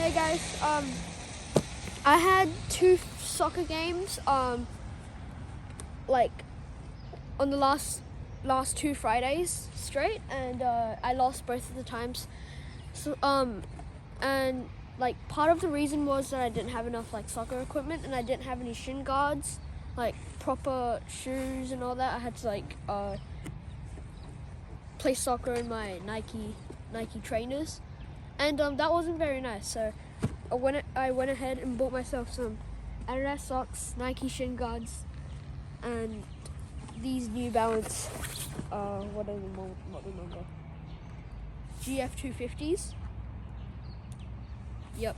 Hey guys, I had two soccer games, like on the last two Fridays straight, and I lost both of the times. So, and like part of the reason was that I didn't have enough like soccer equipment, and I didn't have any shin guards, like proper shoes and all that. I had to like play soccer in my Nike trainers, and that wasn't very nice. So I went ahead and bought myself some Adidas socks, Nike shin guards, and these New Balance, what are the model number? GF250s. Yep.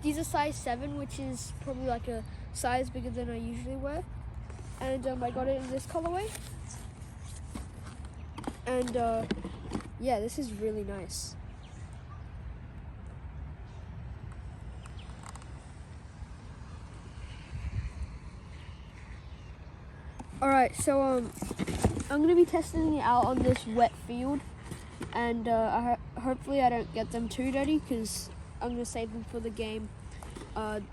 These are size 7, which is probably like a size bigger than I usually wear. And I got it in this colorway. And yeah, this is really nice. Alright, so I'm gonna be testing it out on this wet field, and hopefully I don't get them too dirty, because I'm gonna save them for the game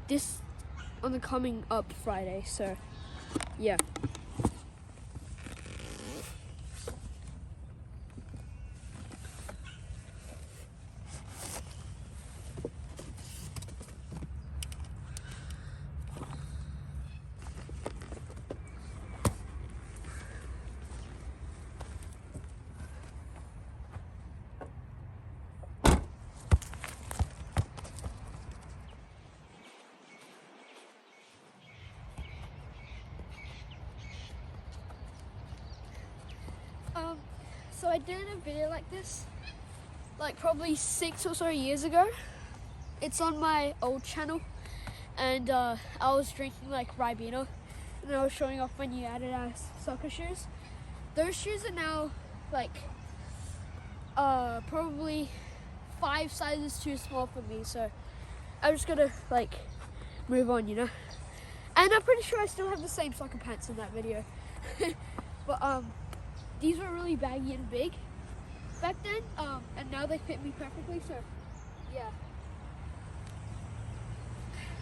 this on the coming up Friday. So yeah. So I did a video like this, like probably 6 or so years ago. It's on my old channel, and I was drinking like Ribena, and I was showing off my new Adidas soccer shoes. Those shoes are now like probably 5 sizes too small for me, so I'm just gonna like move on, you know. And I'm pretty sure I still have the same soccer pants in that video. But these were really baggy and big back then, and now they fit me perfectly, so yeah.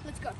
Let's go.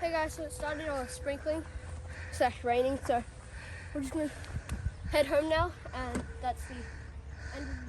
Hey guys, so it started sprinkling / raining, so we're just gonna head home now, and that's the end of the